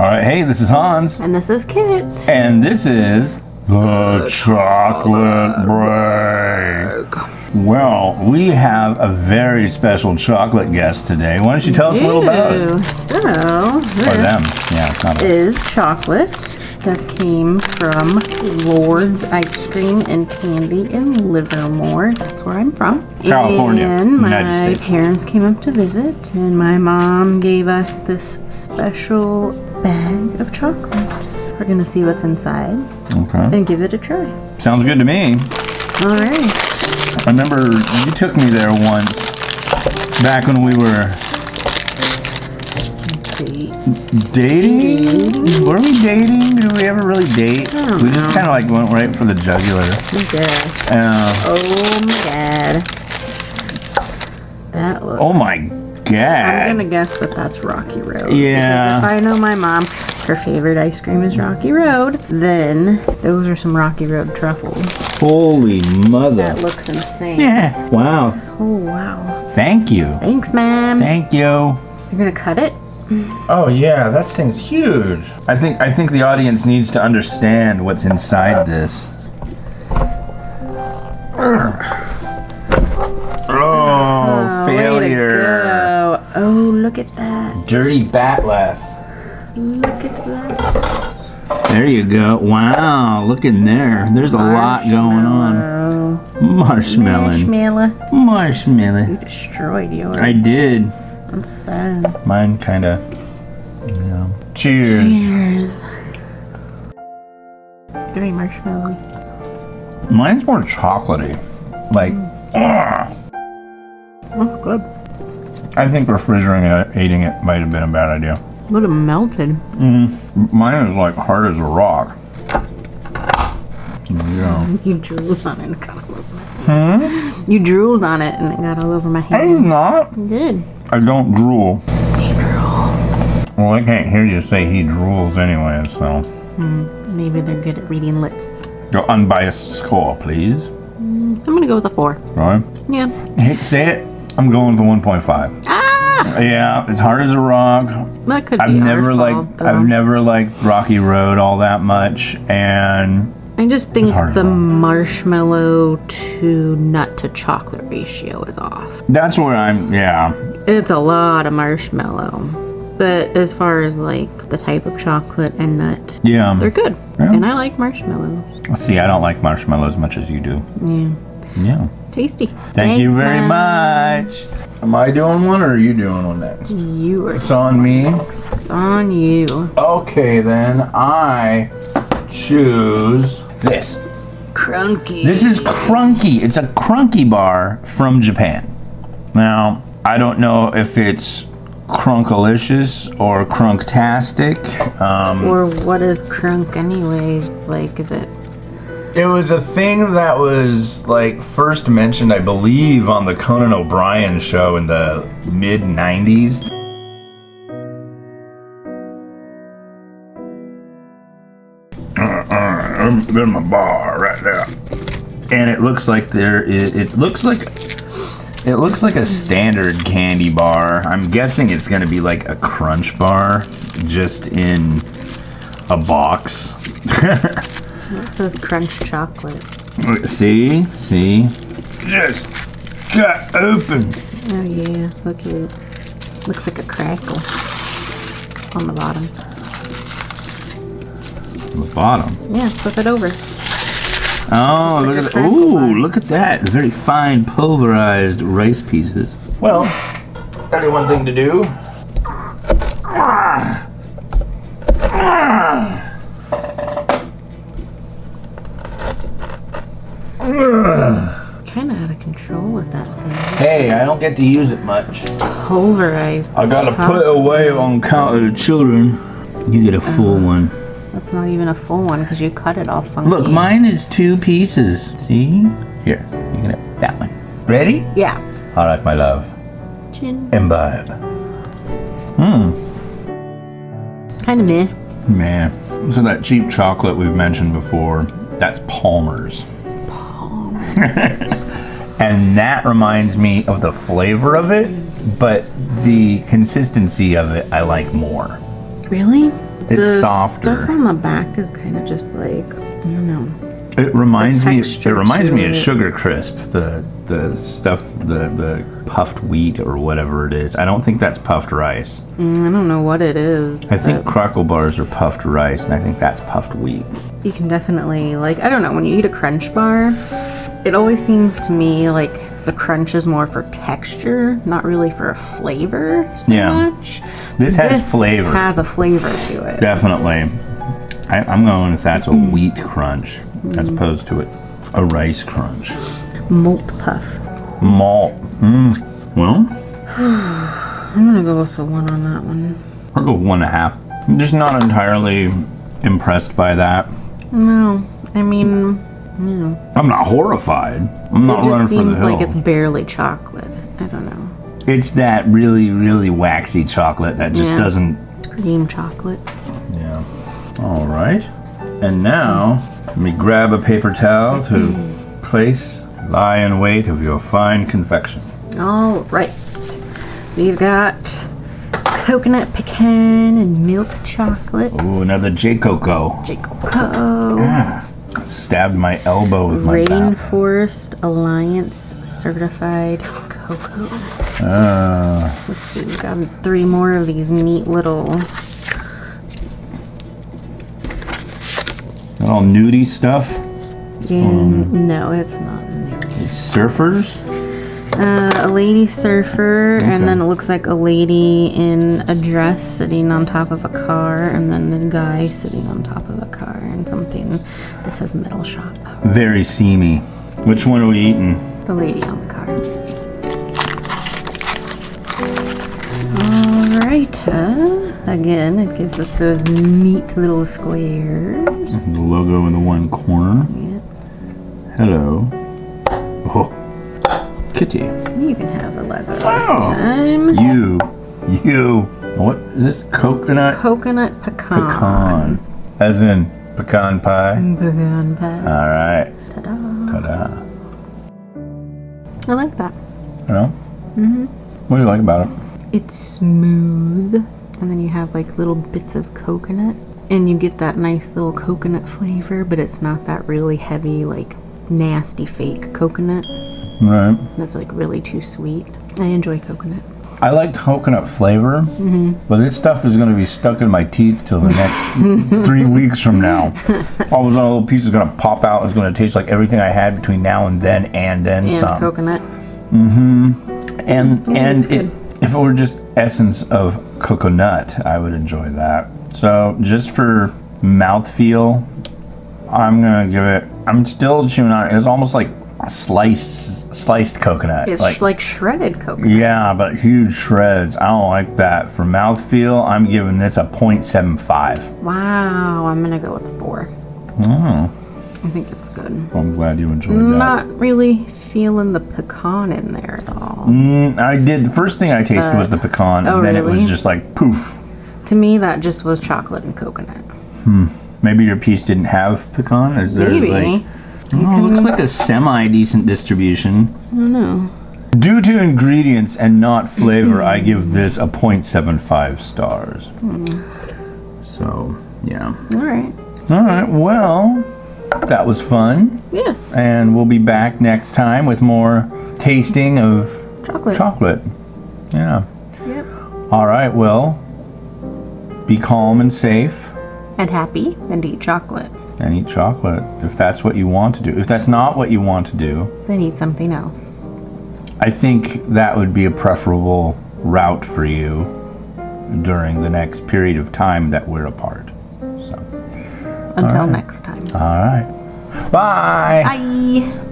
All right, hey, this is Hans. And this is Kit. And this is the Chocolate Break. Well, we have a very special chocolate guest today. Why don't you tell us a little about it? So, this is chocolate that came from Loard's Ice Cream and Candy in Livermore. That's where I'm from. California, and United my States. parents came up to visit, and my mom gave us this special bag of chocolate. We're gonna see what's inside and give it a try. Sounds good to me. All right. I remember you took me there once, back when we were dating? Were we dating? Did we ever really date? We just kind of like went right for the jugular. Oh my god. That looks... Oh my god. I'm gonna guess that that's Rocky Road. Yeah. Because if I know my mom, her favorite ice cream is Rocky Road, then those are some Rocky Road truffles. Holy mother. That looks insane. Yeah. Wow. Oh wow. Thank you. Thanks, ma'am. Thank you. You're gonna cut it? Oh yeah, that thing's huge. I think the audience needs to understand what's inside this. Oh, failure. Way to go. Oh, look at that. Dirty batleth. Look at that. There you go. Wow, look in there. There's a lot going on. Marshmallow. Marshmallow. You destroyed yours. I did. That's sad. Mine kind of, you know. Cheers. Cheers. Very marshmallowy. Mine's more chocolatey. Like, Oh, good. I think refrigerating it might have been a bad idea. Would have melted. Mine is like hard as a rock. Yeah. You drooled on it and got all over my hand. You drooled on it and it got all over my hand. I did not. You did. I don't drool. He drools. Well, I can't hear you say he drools anyway, so. Maybe they're good at reading lips. Your unbiased score, please. I'm gonna go with a 4. Right? Yeah. Hey, say it. I'm going for 1.5. Ah! Yeah, it's hard as a rock. That could be I've never our fault, liked Rocky Road all that much, and I just think hard as the rock. marshmallow to nut to chocolate ratio is off. that's where I'm. Yeah. It's a lot of marshmallow. But as far as like the type of chocolate and nut, Yeah. they're good. Yeah. And I like marshmallows. See, I don't like marshmallows as much as you do. Yeah. Yeah. Tasty. Thank you very ma'am. much. Am I doing one or are you doing one next? You are. It's on me. It's on you. Okay, then I choose this. Crunky. This is Crunky. It's a Crunky bar from Japan. Now, I don't know if it's Crunkalicious or Crunktastic. Or what is crunk anyways? Like, is it? It was a thing that was like first mentioned, I believe, on the Conan O'Brien show in the mid-90s. There's my bar right there. And it looks like it looks like a standard candy bar. I'm guessing it's gonna be like a crunch bar, just in a box. It says crunch chocolate. See? Just got open. Oh yeah, look at it. Looks like a crackle on the bottom. The bottom. Yeah, flip it over. Oh, look at that. Ooh, look at that. Very fine pulverized rice pieces. Well, only one thing to do. Kind of out of control with that thing. Hey, I don't get to use it much. Pulverized. I gotta put it away on account of the children. You get a full one. That's not even a full one because you cut it all funky. Look, mine is 2 pieces. See? Here, you can have that one. Ready? Yeah. All right, my love. Chin. Imbibe. Kind of meh. Man. So that cheap chocolate we've mentioned before, that's Palmer's. And that reminds me of the flavor of it, but the consistency of it I like more. Really? It's softer. The stuff on the back is kind of just like, I don't know. It reminds me. It texture reminds to me of it. Sugar Crisp, the stuff, the puffed wheat or whatever it is. I don't think that's puffed rice. I don't know what it is. I think Crackle Bars are puffed rice, and I think that's puffed wheat. You can definitely, like, I don't know, when you eat a Crunch bar, it always seems to me like the crunch is more for texture, not really for a flavor so much. This has flavor. This has a flavor to it. Definitely. I'm going with that's a wheat crunch as opposed to a rice crunch. Malt puff. Malt. Well, I'm gonna go with a 1 on that one. I'll go 1.5. I'm just not entirely impressed by that. No, I mean, no. I'm not horrified. I'm not running for the hill. It just seems like it's barely chocolate. I don't know. It's that really, really waxy chocolate that just doesn't... Cream chocolate. Yeah. All right. And now, let me grab a paper towel to place, lie in wait of your fine confection. All right. We've got coconut pecan and milk chocolate. Ooh, another J Coco. J Coco. Ah, stabbed my elbow with my bat. Rainforest Alliance certified cocoa. Let's see, we've got 3 more of these neat little all nudie stuff. No, it's not nudie. Surfers. A lady surfer, and then it looks like a lady in a dress sitting on top of a car, and then a guy sitting on top of a car, and something that says metal shop. Very seamy. Which one are we eating? The lady on the car. Alright, again, it gives us those neat little squares. The logo in the one corner. Yeah. Hello. Oh. Kitty. You can have the Lego this time. You. What is this? Coconut? Coconut pecan. Pecan. As in pecan pie? Pecan pie. All right. Ta-da. Ta-da. I like that. You know? What do you like about it? It's smooth. And then you have like little bits of coconut. And you get that nice little coconut flavor, but it's not that really heavy, like nasty fake coconut. Right. That's like really too sweet. I enjoy coconut. I like coconut flavor, but this stuff is going to be stuck in my teeth till the next 3 weeks from now. All of a sudden, a little piece is going to pop out. It's going to taste like everything I had between now and then some. Coconut. And if it were just essence of coconut, I would enjoy that. So just for mouthfeel, I'm going to give it. I'm still chewing on it. It's almost like sliced coconut. It's like shredded coconut. Yeah, but huge shreds. I don't like that. For mouthfeel, I'm giving this a 0.75. Wow, I'm gonna go with a 4. I think it's good. Well, I'm glad you enjoyed that. Not really feeling the pecan in there at all. I did. The first thing I tasted was the pecan, and then it was just like poof. To me, that just was chocolate and coconut. Maybe your piece didn't have pecan? Is there Maybe. Like, it looks like a semi-decent distribution. I don't know. Due to ingredients and not flavor, I give this a 0.75 stars. So, yeah. All right, well, that was fun. Yeah. And we'll be back next time with more tasting of chocolate. Yeah. Yep. All right, well, be calm and safe. And happy, and eat chocolate. And eat chocolate, if that's what you want to do. If that's not what you want to do, then eat something else. I think that would be a preferable route for you during the next period of time that we're apart. So, until next time. All right. Bye. Bye.